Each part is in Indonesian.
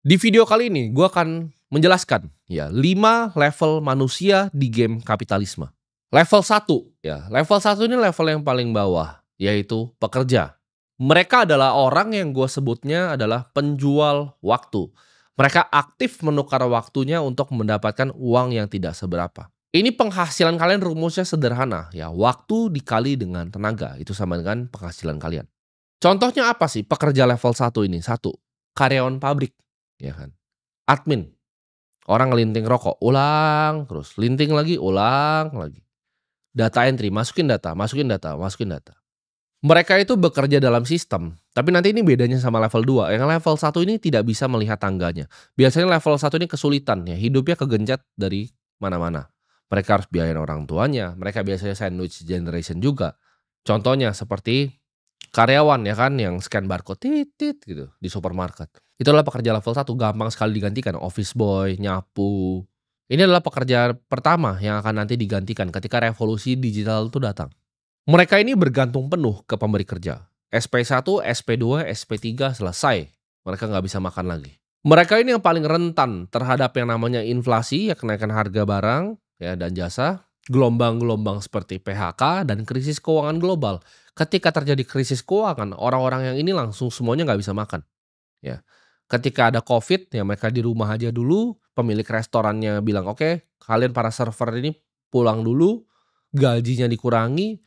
Di video kali ini gue akan menjelaskan ya 5 level manusia di game kapitalisme. Level 1 ya, level 1 ini level yang paling bawah, yaitu pekerja. Mereka adalah orang yang gue sebutnya adalah penjual waktu. Mereka aktif menukar waktunya untuk mendapatkan uang yang tidak seberapa. Ini penghasilan kalian rumusnya sederhana ya, waktu dikali dengan tenaga itu sama dengan penghasilan kalian. Contohnya apa sih pekerja level 1 ini? 1, karyawan pabrik, ya kan. Admin, orang ngelinting rokok, ulang terus, linting lagi, ulang lagi. Data entry, masukin data, masukin data, masukin data. Mereka itu bekerja dalam sistem, tapi nanti ini bedanya sama level 2. Yang level 1 ini tidak bisa melihat tangganya. Biasanya level 1 ini kesulitan ya, hidupnya kegencet dari mana-mana. Mereka harus biayain orang tuanya, mereka biasanya sandwich generation juga. Contohnya seperti karyawan ya kan yang scan barcode tit gitu di supermarket. Itu adalah pekerja level 1, gampang sekali digantikan, office boy, nyapu. Ini adalah pekerja pertama yang akan nanti digantikan ketika revolusi digital itu datang. Mereka ini bergantung penuh ke pemberi kerja. SP1, SP2, SP3 selesai. Mereka nggak bisa makan lagi. Mereka ini yang paling rentan terhadap yang namanya inflasi, ya kenaikan harga barang ya dan jasa, gelombang-gelombang seperti PHK dan krisis keuangan global. Ketika terjadi krisis keuangan, orang-orang yang ini langsung semuanya nggak bisa makan. Ya, ketika ada COVID, ya mereka di rumah aja dulu. Pemilik restorannya bilang, oke, kalian para server ini pulang dulu, gajinya dikurangi.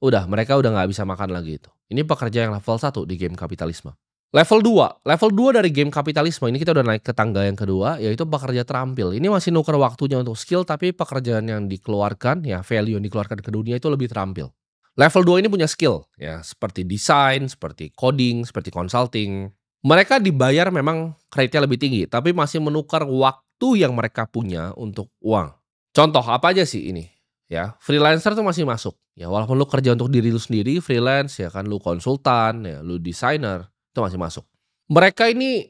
Udah, mereka udah nggak bisa makan lagi itu. Ini pekerja yang level 1 di game kapitalisme. Level 2 dari game kapitalisme ini kita udah naik ke tangga yang kedua, yaitu pekerja terampil. Ini masih nuker waktunya untuk skill, tapi pekerjaan yang dikeluarkan, ya value yang dikeluarkan ke dunia itu lebih terampil. Level 2 ini punya skill, ya seperti desain, seperti coding, seperti consulting. Mereka dibayar memang rate-nya lebih tinggi, tapi masih menukar waktu yang mereka punya untuk uang. Contoh apa aja sih ini? Ya, freelancer tuh masih masuk. Ya, walaupun lu kerja untuk diri lu sendiri, freelance ya kan, lu konsultan, ya lu desainer, itu masih masuk. Mereka ini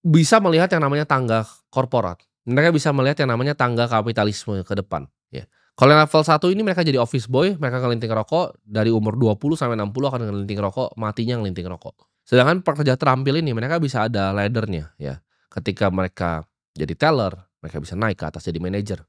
bisa melihat yang namanya tangga korporat. Mereka bisa melihat yang namanya tangga kapitalisme ke depan, ya. Kalau yang level 1 ini mereka jadi office boy, mereka ngelinting rokok dari umur 20 sampai 60 akan ngelinting rokok, matinya ngelinting rokok. Sedangkan pekerja terampil ini mereka bisa ada ladder-nya ya. Ketika mereka jadi teller, mereka bisa naik ke atas jadi manajer.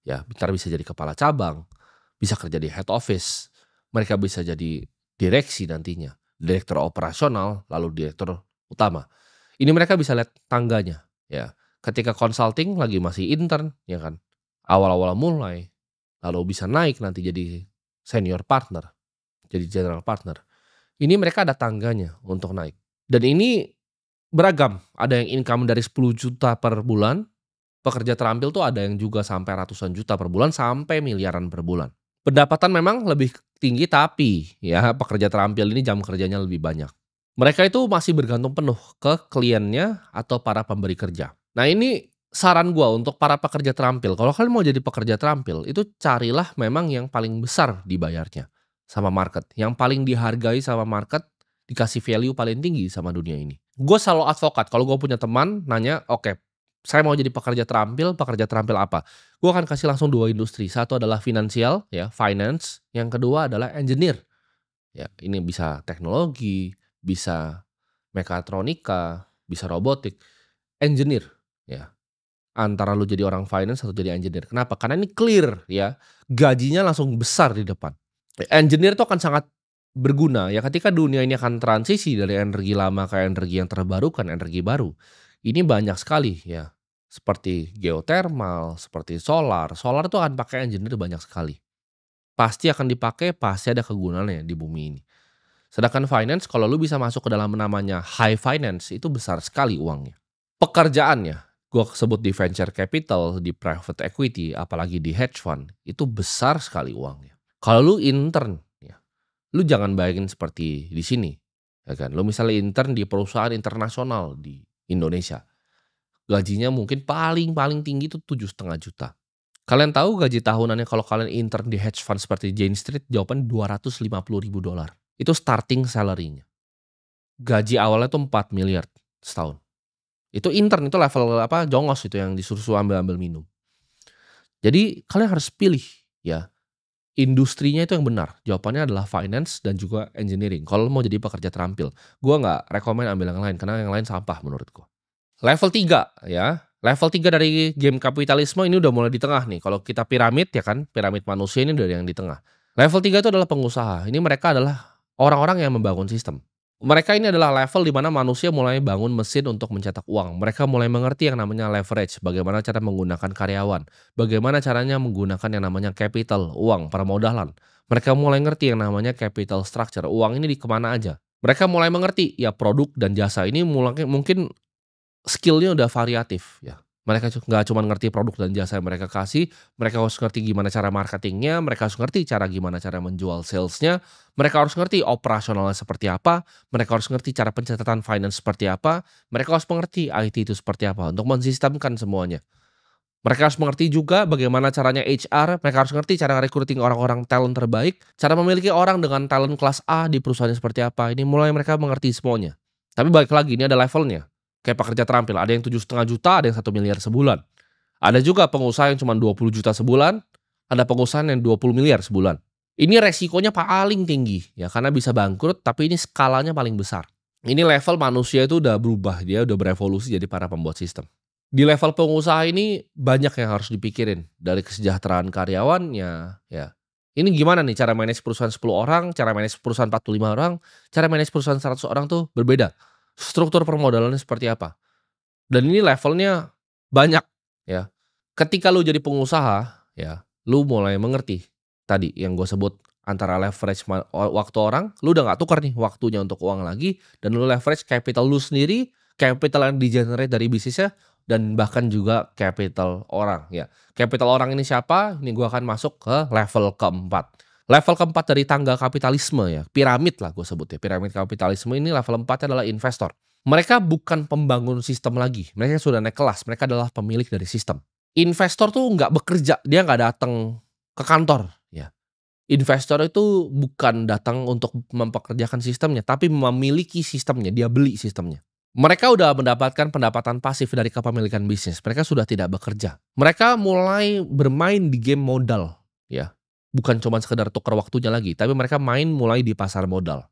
Ya, bentar bisa jadi kepala cabang, bisa kerja di head office, mereka bisa jadi direksi nantinya, direktur operasional, lalu direktur utama. Ini mereka bisa lihat tangganya, ya. Ketika consulting lagi masih intern, ya kan, awal-awal mulai, lalu bisa naik nanti jadi senior partner, jadi general partner. Ini mereka ada tangganya untuk naik. Dan ini beragam, ada yang income dari 10 juta per bulan. Pekerja terampil tuh ada yang juga sampai ratusan juta per bulan, sampai miliaran per bulan. Pendapatan memang lebih tinggi, tapi ya pekerja terampil ini jam kerjanya lebih banyak. Mereka itu masih bergantung penuh ke kliennya atau para pemberi kerja. Nah ini saran gua untuk para pekerja terampil. Kalau kalian mau jadi pekerja terampil, itu carilah memang yang paling besar dibayarnya sama market. Yang paling dihargai sama market, dikasih value paling tinggi sama dunia ini. Gue selalu advokat, kalau gue punya teman nanya, oke, saya mau jadi pekerja terampil apa? Gue akan kasih langsung 2 industri. Satu adalah finansial, ya, finance. Yang kedua adalah engineer. Ya, ini bisa teknologi, bisa mekatronika, bisa robotik. Engineer, ya. Antara lu jadi orang finance atau jadi engineer. Kenapa? Karena ini clear, ya. Gajinya langsung besar di depan. Engineer itu akan sangat berguna, ya, ketika dunia ini akan transisi dari energi lama ke energi yang terbarukan, energi baru. Ini banyak sekali ya, seperti geothermal, seperti solar. Solar tuh akan pakai engineer banyak sekali. Pasti akan dipakai, pasti ada kegunaannya di bumi ini. Sedangkan finance, kalau lu bisa masuk ke dalam namanya high finance, itu besar sekali uangnya. Pekerjaannya, gue sebut di venture capital, di private equity, apalagi di hedge fund, itu besar sekali uangnya. Kalau lu intern, ya, lu jangan bayangin seperti di sini. Ya kan? Lu misalnya intern di perusahaan internasional di Indonesia, gajinya mungkin paling tinggi itu 7,5 juta. Kalian tahu gaji tahunannya kalau kalian intern di hedge fund seperti Jane Street? Jawaban $250.000. Itu starting salary-nya. Gaji awalnya tuh 4 miliar setahun. Itu intern, itu level apa, jongos itu yang disuruh ambil minum. Jadi kalian harus pilih ya, industrinya itu yang benar. Jawabannya adalah finance dan juga engineering. Kalau mau jadi pekerja terampil, gue nggak rekomen ambil yang lain karena yang lain sampah menurut gue. Level 3 ya, level 3 dari game kapitalisme ini udah mulai di tengah nih, kalau kita piramid ya kan, piramid manusia ini dari yang di tengah. Level 3 itu adalah pengusaha, ini mereka adalah orang-orang yang membangun sistem. Mereka ini adalah level di mana manusia mulai bangun mesin untuk mencetak uang. Mereka mulai mengerti yang namanya leverage, bagaimana cara menggunakan karyawan, bagaimana caranya menggunakan yang namanya capital, uang, permodalan. Mereka mulai ngerti yang namanya capital structure, uang ini di kemana aja. Mereka mulai mengerti ya produk dan jasa ini mulai mungkin skill-nya udah variatif ya. Mereka nggak cuma ngerti produk dan jasa yang mereka kasih, mereka harus ngerti gimana cara marketingnya, mereka harus ngerti gimana cara menjual salesnya, mereka harus ngerti operasionalnya seperti apa, mereka harus ngerti cara pencatatan finance seperti apa, mereka harus mengerti IT itu seperti apa untuk mensistemkan semuanya. Mereka harus mengerti juga bagaimana caranya HR, mereka harus ngerti cara recruiting orang-orang talent terbaik, cara memiliki orang dengan talent kelas A di perusahaannya seperti apa. Ini mulai mereka mengerti semuanya. Tapi balik lagi, ini ada levelnya. Kayak pekerja terampil, ada yang 7,5 juta, ada yang 1 miliar sebulan. Ada juga pengusaha yang cuma 20 juta sebulan, ada pengusaha yang 20 miliar sebulan. Ini resikonya paling tinggi ya, karena bisa bangkrut, tapi ini skalanya paling besar. Ini level manusia itu udah berubah, dia udah berevolusi jadi para pembuat sistem. Di level pengusaha ini banyak yang harus dipikirin, dari kesejahteraan karyawannya, ya. Ini gimana nih cara manage perusahaan 10 orang, cara manage perusahaan 45 orang, cara manage perusahaan 100 orang tuh berbeda. Struktur permodalannya seperti apa. Dan ini levelnya banyak ya. Ketika lu jadi pengusaha ya, lu mulai mengerti tadi yang gue sebut antara leverage waktu orang, lu udah nggak tukar nih waktunya untuk uang lagi, dan lu leverage capital lu sendiri, capital yang di-generate dari bisnisnya, dan bahkan juga capital orang ya. Capital orang ini siapa? Ini gua akan masuk ke level keempat. Level keempat dari tangga kapitalisme ya, piramid lah gue sebut ya. Piramid kapitalisme ini level 4 adalah investor. Mereka bukan pembangun sistem lagi, mereka sudah naik kelas, mereka adalah pemilik dari sistem. Investor tuh nggak bekerja, dia nggak datang ke kantor ya. Investor itu bukan datang untuk mempekerjakan sistemnya, tapi memiliki sistemnya, dia beli sistemnya. Mereka udah mendapatkan pendapatan pasif dari kepemilikan bisnis. Mereka sudah tidak bekerja. Mereka mulai bermain di game modal, ya. Bukan cuma sekedar tukar waktunya lagi, tapi mereka main mulai di pasar modal.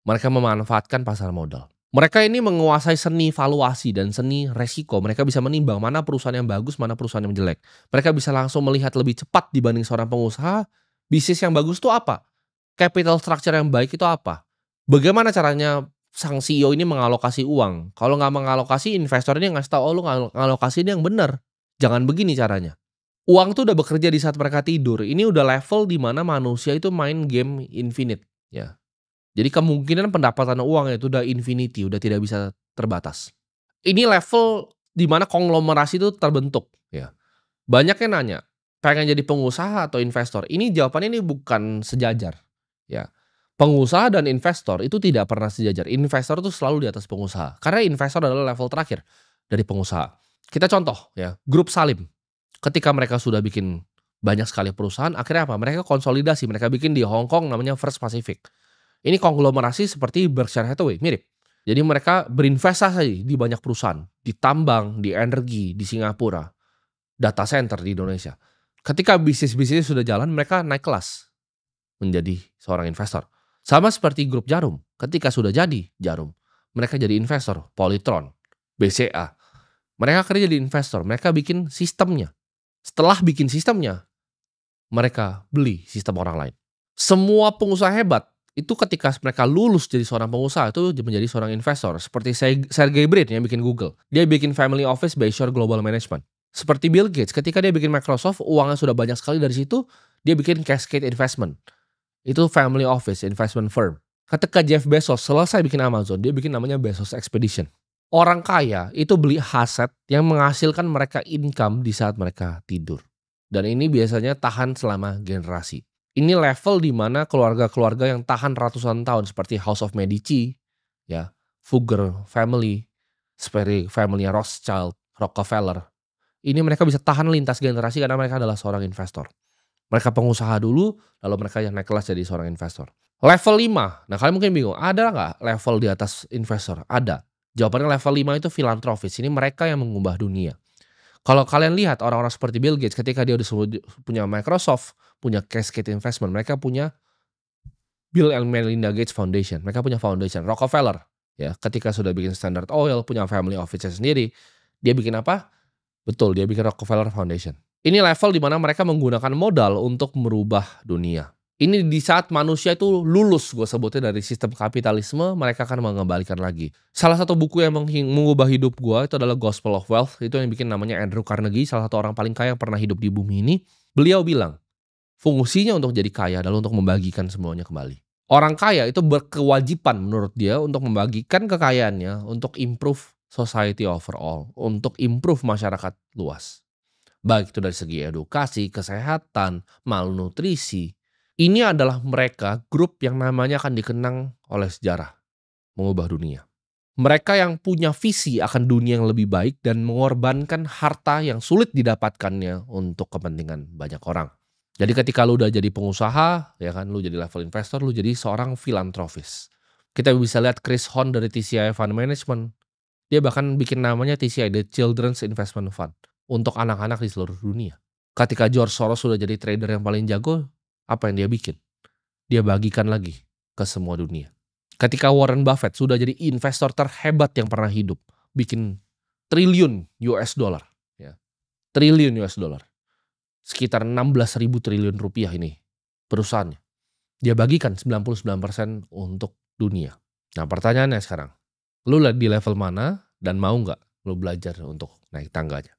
Mereka memanfaatkan pasar modal. Mereka ini menguasai seni valuasi dan seni resiko. Mereka bisa menimbang mana perusahaan yang bagus, mana perusahaan yang jelek. Mereka bisa langsung melihat lebih cepat dibanding seorang pengusaha. Bisnis yang bagus itu apa? Capital structure yang baik itu apa? Bagaimana caranya sang CEO ini mengalokasi uang? Kalau nggak mengalokasi, investor ini ngasih tahu, oh lu ngalokasi ini yang benar. Jangan begini caranya. Uang tuh udah bekerja di saat mereka tidur. Ini udah level di mana manusia itu main game infinite. Ya. Jadi kemungkinan pendapatan uang itu udah infinity, udah tidak bisa terbatas. Ini level di mana konglomerasi itu terbentuk. Ya. Banyak yang nanya, pengen jadi pengusaha atau investor? Ini jawabannya ini bukan sejajar. Ya. Pengusaha dan investor itu tidak pernah sejajar. Investor itu selalu di atas pengusaha. Karena investor adalah level terakhir dari pengusaha. Kita contoh ya, Grup Salim. Ketika mereka sudah bikin banyak sekali perusahaan, akhirnya apa? Mereka konsolidasi, mereka bikin di Hong Kong namanya First Pacific. Ini konglomerasi seperti Berkshire Hathaway, mirip. Jadi mereka berinvestasi di banyak perusahaan, di tambang, di energi, di Singapura, data center di Indonesia. Ketika bisnis-bisnis sudah jalan, mereka naik kelas menjadi seorang investor. Sama seperti grup Jarum, ketika sudah jadi Jarum, mereka jadi investor, Polytron, BCA. Mereka kerja jadi investor, mereka bikin sistemnya. Setelah bikin sistemnya, mereka beli sistem orang lain. Semua pengusaha hebat, itu ketika mereka lulus jadi seorang pengusaha, itu menjadi seorang investor. Seperti Sergey Brin yang bikin Google. Dia bikin family office Bayshore Global Management. Seperti Bill Gates, ketika dia bikin Microsoft, uangnya sudah banyak sekali dari situ, dia bikin Cascade Investment. Itu family office, investment firm. Ketika Jeff Bezos selesai bikin Amazon, dia bikin namanya Bezos Expedition. Orang kaya itu beli aset yang menghasilkan mereka income di saat mereka tidur. Dan ini biasanya tahan selama generasi. Ini level di mana keluarga-keluarga yang tahan ratusan tahun seperti House of Medici, ya, Fugger family, seperti family Rothschild, Rockefeller. Ini mereka bisa tahan lintas generasi karena mereka adalah seorang investor. Mereka pengusaha dulu, lalu mereka yang naik kelas jadi seorang investor. Level 5, nah kalian mungkin bingung, ada nggak level di atas investor? Ada. Jawabannya level 5 itu filantropis, ini mereka yang mengubah dunia. Kalau kalian lihat orang-orang seperti Bill Gates, ketika dia udah punya Microsoft, punya Cascade Investment, mereka punya Bill and Melinda Gates Foundation, mereka punya foundation. Rockefeller, Ya, ketika sudah bikin Standard Oil, punya family office sendiri, dia bikin apa? Betul, dia bikin Rockefeller Foundation. Ini level di mana mereka menggunakan modal untuk merubah dunia. Ini di saat manusia itu lulus, gue sebutnya, dari sistem kapitalisme, mereka akan mengembalikan lagi. Salah satu buku yang mengubah hidup gue itu adalah Gospel of Wealth. Itu yang bikin namanya Andrew Carnegie, salah satu orang paling kaya yang pernah hidup di bumi ini. Beliau bilang, fungsinya untuk jadi kaya adalah untuk membagikan semuanya kembali. Orang kaya itu berkewajiban menurut dia untuk membagikan kekayaannya untuk improve society overall, untuk improve masyarakat luas. Baik itu dari segi edukasi, kesehatan, malnutrisi. Ini adalah mereka grup yang namanya akan dikenang oleh sejarah, mengubah dunia. Mereka yang punya visi akan dunia yang lebih baik dan mengorbankan harta yang sulit didapatkannya untuk kepentingan banyak orang. Jadi ketika lu udah jadi pengusaha, ya kan, lu jadi level investor, lu jadi seorang filantropis. Kita bisa lihat Chris Horn dari TCI Fund Management. Dia bahkan bikin namanya TCI, The Children's Investment Fund, untuk anak-anak di seluruh dunia. Ketika George Soros sudah jadi trader yang paling jago, apa yang dia bikin? Dia bagikan lagi ke semua dunia. Ketika Warren Buffett sudah jadi investor terhebat yang pernah hidup, bikin triliun US dollar, ya. Triliun US dollar. Sekitar 16.000 triliun rupiah ini perusahaannya. Dia bagikan 99% untuk dunia. Nah, pertanyaannya sekarang, lu di level mana dan mau nggak lu belajar untuk naik tangganya?